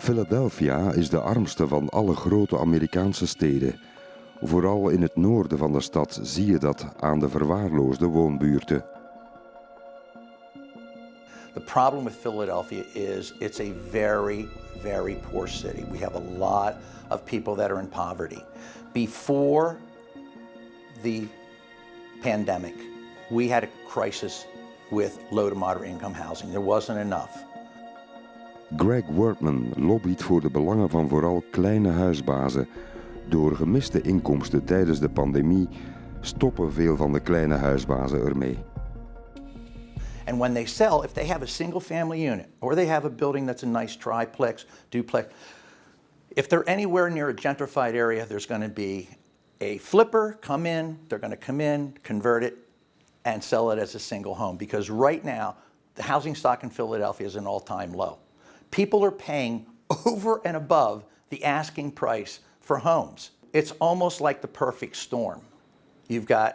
Philadelphia is de armste van alle grote Amerikaanse steden. Vooral in het noorden van de stad zie je dat aan de verwaarloosde woonbuurten. The problem with Philadelphia is it's a very, very poor city. We have a lot of people that are in poverty. Before the pandemic, we had a crisis with low to moderate income housing. There wasn't enough. Greg Wortman lobbyt voor de belangen van vooral kleine huisbazen. Door gemiste inkomsten tijdens de pandemie stoppen veel van de kleine huisbazen ermee. And when they sell, if they have a single family unit or they have a building that's a nice triplex, duplex, if they're anywhere near a gentrified area, there's going to be a flipper come in, they're going to come in, convert it, and sell it as a single home. Because right now, the housing stock in Philadelphia is an all-time low. People are paying over and above the asking price for homes. It's almost like the perfect storm. You've got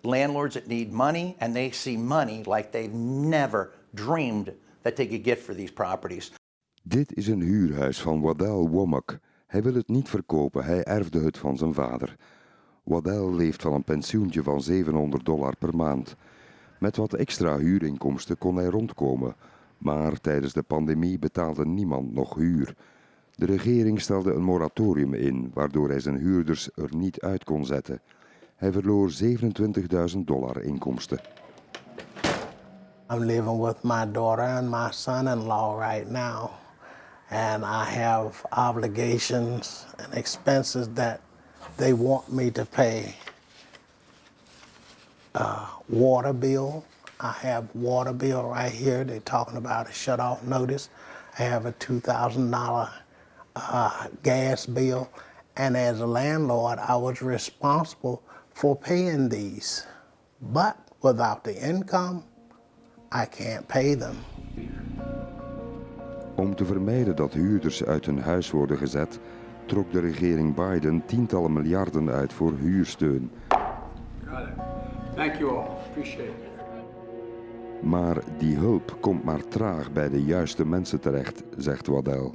landlords that need money, and they see money like they've never dreamed that they could get for these properties. Dit is een huurhuis van Waddell Womack. Hij wil het niet verkopen, hij erfde het van zijn vader. Waddell leeft van een pensioentje van $700 per maand. Met wat extra huurinkomsten kon hij rondkomen. Maar tijdens de pandemie betaalde niemand nog huur. De regering stelde een moratorium in, waardoor hij zijn huurders er niet uit kon zetten. Hij verloor $27.000 inkomsten. I'm living with my daughter and my son-in-law right now. And I have obligations and expenses that they want me to pay. Water bill. I have water bill right here. They're talking about a shut-off notice. I have a $2,000 gas bill. And as a landlord, I was responsible for paying these. But without the income, I can't pay them. Om te vermijden dat huurders uit hun huis worden gezet, trok de regering Biden tientallen miljarden uit voor huursteun. Thank you all. Appreciate it. Maar die hulp komt maar traag bij de juiste mensen terecht, zegt Waddell.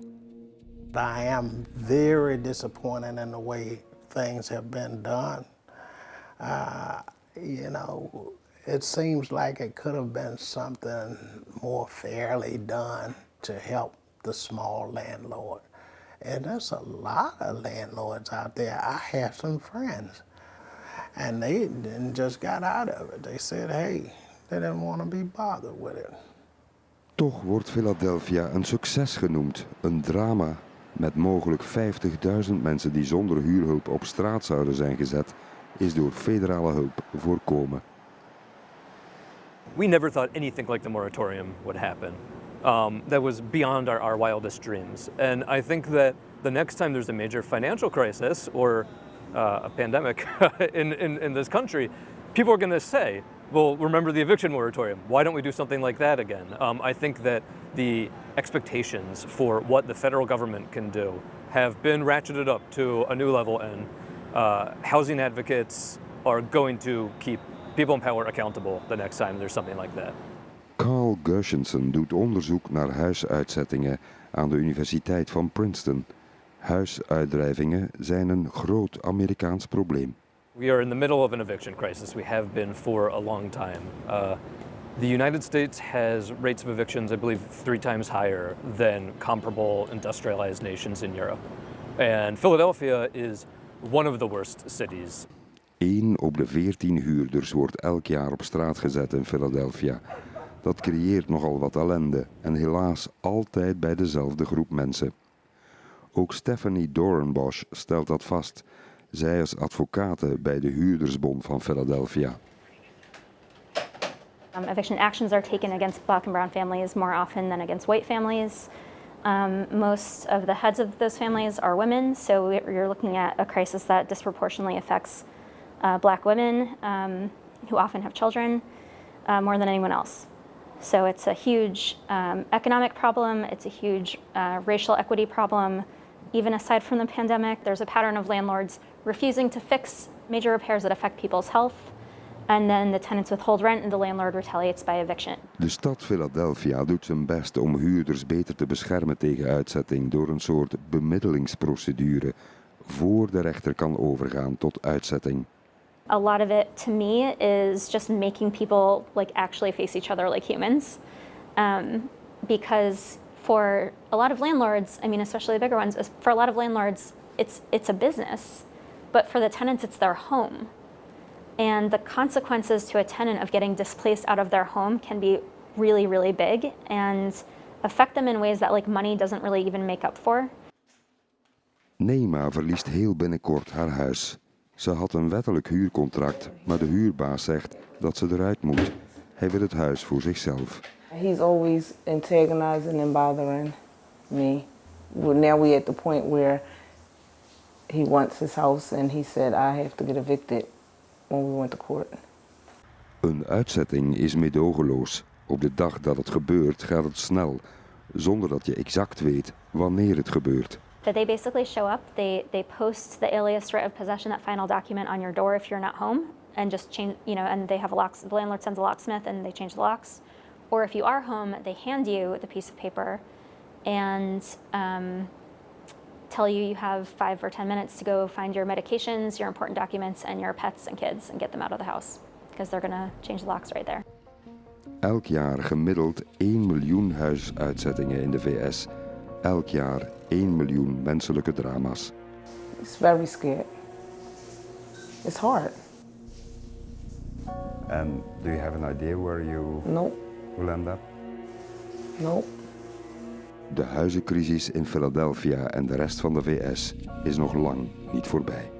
I am very disappointed in the way things have been done. It seems like it could have been something more fairly done to help the small landlord. And there's a lot of landlords out there. I have some friends, and they just got out of it. They said, hey, they didn't want to be bothered with it. Toch wordt Philadelphia een succes genoemd, een drama met mogelijk 50.000 mensen die zonder huurhulp op straat zouden zijn gezet, is door federale hulp voorkomen. We never thought anything like the moratorium would happen. That was beyond our wildest dreams. And I think that the next time there's a major financial crisis or a pandemic in this country, people are going to say, well, remember the eviction moratorium. Why don't we do something like that again? I think that the expectations for what the federal government can do have been ratcheted up to a new level, and housing advocates are going to keep people in power accountable the next time there's something like that. Carl Gershenson doet onderzoek naar huisuitzettingen aan de Universiteit van Princeton. Huisuitdrijvingen zijn een groot Amerikaans probleem. We are in the middle of an eviction crisis. We have been for a long time. The United States has rates of evictions, I believe, 3 times higher than comparable industrialized nations in Europe. And Philadelphia is one of the worst cities. 1 op de 14 huurders wordt elk jaar op straat gezet in Philadelphia. Dat creëert nogal wat ellende en helaas altijd bij dezelfde groep mensen. Ook Stephanie Doornbosch stelt dat vast. Zij is advocate bij de Huurdersbond van Philadelphia. Eviction actions are taken against black and brown families more often than against white families. Most of the heads of those families are women, so you're looking at a crisis that disproportionately affects black women who often have children more than anyone else. So it's a huge economic problem, it's a huge racial equity problem. Even aside from the pandemic, there's a pattern of landlords refusing to fix major repairs that affect people's health And then the tenants withhold rent and the landlord retaliates by eviction. De stad Philadelphia doet zijn best om huurders beter te beschermen tegen uitzetting door een soort bemiddelingsprocedure voor de rechter kan overgaan tot uitzetting. A lot of it, to me, is just making people like actually face each other like humans. Because for a lot of landlords, I mean, especially the bigger ones, for a lot of landlords, it's a business. But for the tenants, it's their home. And the consequences to a tenant of getting displaced out of their home can be really, really big and affect them in ways that like money doesn't really even make up for. Neema verliest heel binnenkort haar huis. Ze had een wettelijk huurcontract, maar de huurbaas zegt dat ze eruit moet. Hij wil het huis voor zichzelf. He's always antagonizing and bothering me. Now we're at the point where he wants his house and he said I have to get evicted when we went to court. Een uitzetting is meedogenloos. Op de dag dat het gebeurt gaat het snel, zonder dat je exact weet wanneer het gebeurt. That they basically show up, they post the alias right of possession, that final document on your door if you're not home, and just change, and they have the landlord sends a locksmith and they change the locks. Or if you are home, they hand you the piece of paper and tell you have 5 or 10 minutes to go find your medications, your important documents, and your pets and kids and get them out of the house because they're gonna change the locks right there. Elk jaar gemiddeld 1 miljoen huisuitzettingen in de VS. Elk jaar 1 miljoen menselijke drama's. It's very scared. It's hard. And do you have an idea where you Nope. will end up? Nope. De huizencrisis in Philadelphia en de rest van de VS is nog lang niet voorbij.